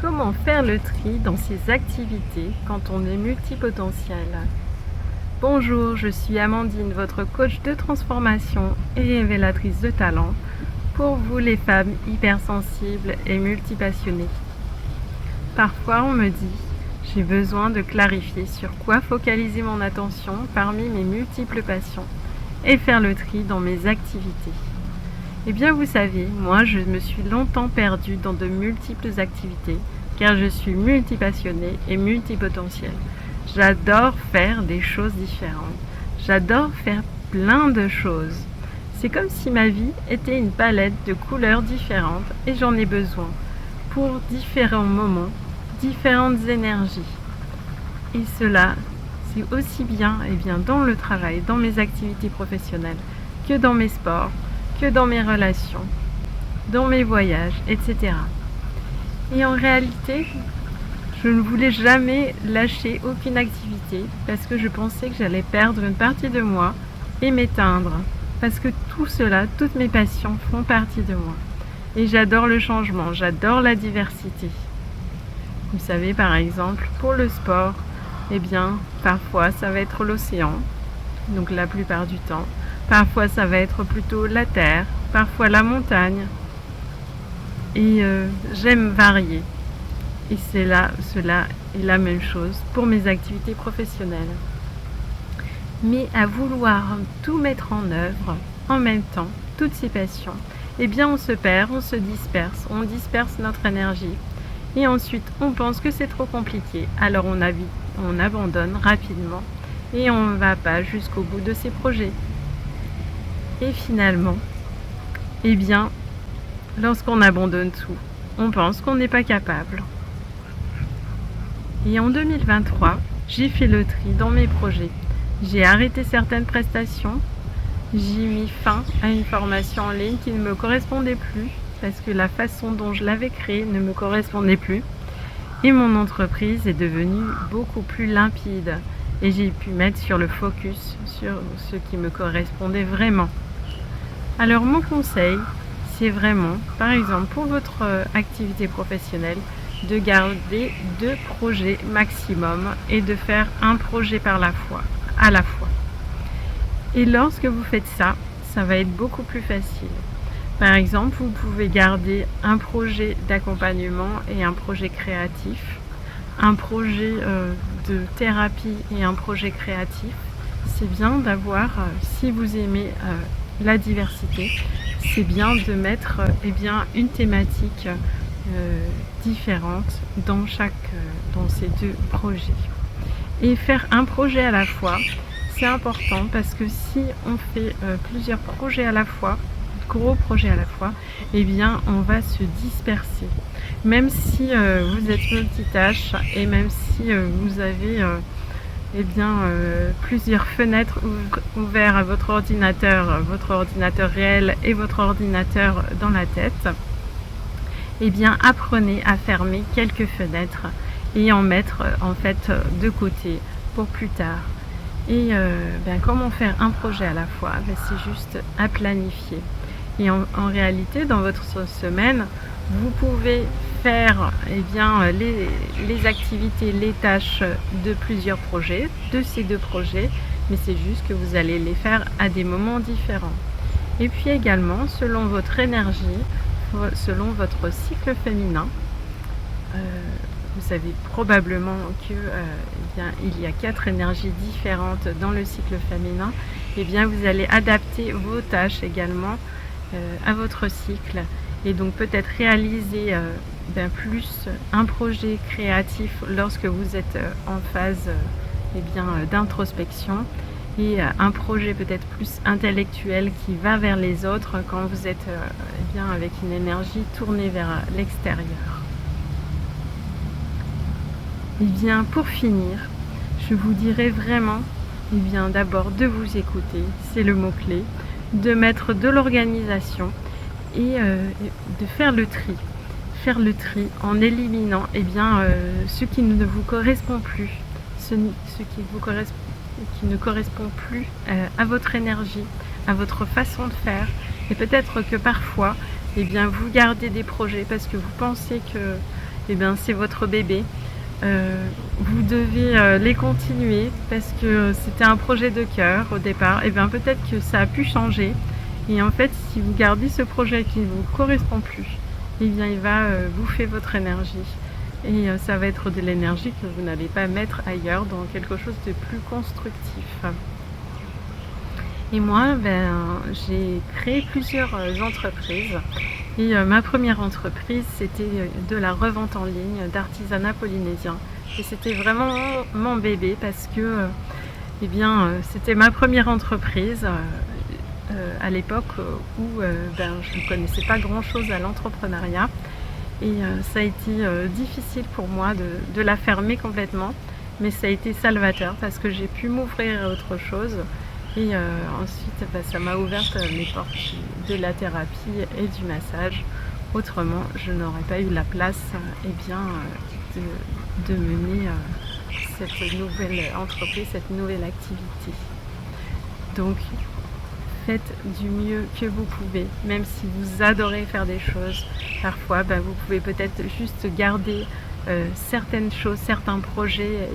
Comment faire le tri dans ses activités quand on est multipotentiel? Bonjour, je suis Amandine, votre coach de transformation et révélatrice de talent pour vous les femmes hypersensibles et multipassionnées. Parfois on me dit, j'ai besoin de clarifier sur quoi focaliser mon attention parmi mes multiples passions et faire le tri dans mes activités. Eh bien vous savez, moi je me suis longtemps perdue dans de multiples activités car je suis multipassionnée et multipotentielle. J'adore faire des choses différentes. J'adore faire plein de choses. C'est comme si ma vie était une palette de couleurs différentes et j'en ai besoin pour différents moments, différentes énergies. Et cela, c'est aussi bien, dans le travail, dans mes activités professionnelles, que dans mes sports, que dans mes relations, dans mes voyages, etc. Et en réalité, je ne voulais jamais lâcher aucune activité parce que je pensais que j'allais perdre une partie de moi et m'éteindre. Parce que tout cela, toutes mes passions font partie de moi. Et j'adore le changement, j'adore la diversité. Vous savez, par exemple, pour le sport, parfois ça va être l'océan, donc la plupart du temps. Parfois ça va être plutôt la terre, parfois la montagne. Et j'aime varier. Et cela est la même chose pour mes activités professionnelles. Mais à vouloir tout mettre en œuvre en même temps, toutes ces passions, on se perd, on se disperse, on disperse notre énergie. Et ensuite, on pense que c'est trop compliqué. Alors on abandonne rapidement et on ne va pas jusqu'au bout de ses projets. Et finalement, lorsqu'on abandonne tout, on pense qu'on n'est pas capable. Et en 2023, j'ai fait le tri dans mes projets. J'ai arrêté certaines prestations. J'ai mis fin à une formation en ligne qui ne me correspondait plus parce que la façon dont je l'avais créée ne me correspondait plus. Et mon entreprise est devenue beaucoup plus limpide. Et j'ai pu mettre sur le focus sur ce qui me correspondait vraiment. Alors mon conseil, c'est vraiment, par exemple, pour votre activité professionnelle, de garder 2 projets maximum et de faire un projet à la fois. Et lorsque vous faites ça, ça va être beaucoup plus facile. Par exemple, vous pouvez garder un projet d'accompagnement et un projet créatif, un projet de thérapie et un projet créatif. C'est bien d'avoir, si vous aimez la diversité, c'est bien de mettre une thématique différente dans ces 2 projets. Et faire un projet à la fois, c'est important parce que si on fait plusieurs projets à la fois, gros projets à la fois, on va se disperser. Même si vous êtes multitâche et même si vous avez plusieurs fenêtres ouvertes à votre ordinateur réel et votre ordinateur dans la tête, apprenez à fermer quelques fenêtres et en mettre de côté pour plus tard. Et comment faire un projet à la fois? C'est juste à planifier. Et en réalité, dans votre semaine, vous pouvez faire les activités, les tâches de plusieurs projets, de ces 2 projets, mais c'est juste que vous allez les faire à des moments différents. Et puis également, selon votre énergie, selon votre cycle féminin, vous savez probablement qu'il y a 4 énergies différentes dans le cycle féminin. Vous allez adapter vos tâches également à votre cycle et donc peut-être réaliser plus un projet créatif lorsque vous êtes en phase d'introspection et un projet peut-être plus intellectuel qui va vers les autres quand vous êtes avec une énergie tournée vers l'extérieur. Pour finir, je vous dirais vraiment d'abord de vous écouter, c'est le mot-clé, de mettre de l'organisation et de faire le tri. Faire le tri en éliminant ce qui ne vous correspond plus, ce qui ne correspond plus à votre énergie, à votre façon de faire. Et peut-être que parfois, vous gardez des projets parce que vous pensez que eh bien c'est votre bébé. Vous devez les continuer parce que c'était un projet de cœur au départ. Et bien peut-être que ça a pu changer. Et en fait, si vous gardez ce projet qui ne vous correspond plus, eh bien il va bouffer votre énergie. Et ça va être de l'énergie que vous n'allez pas mettre ailleurs dans quelque chose de plus constructif. Et moi, j'ai créé plusieurs entreprises. Et ma première entreprise, c'était de la revente en ligne d'artisanat polynésien. Et c'était vraiment mon bébé parce que c'était ma première entreprise à l'époque où je ne connaissais pas grand-chose à l'entrepreneuriat. Et ça a été difficile pour moi de la fermer complètement. Mais ça a été salvateur parce que j'ai pu m'ouvrir à autre chose. Et ensuite, ça m'a ouvert les portes de la thérapie et du massage. Autrement, je n'aurais pas eu la place de mener cette nouvelle entreprise, cette nouvelle activité. Donc, faites du mieux que vous pouvez, même si vous adorez faire des choses. Parfois, vous pouvez peut-être juste garder certaines choses, certains projets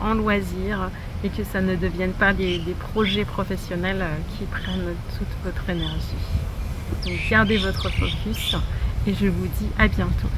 en loisir et que ça ne devienne pas des projets professionnels qui prennent toute votre énergie. Donc gardez votre focus et je vous dis à bientôt.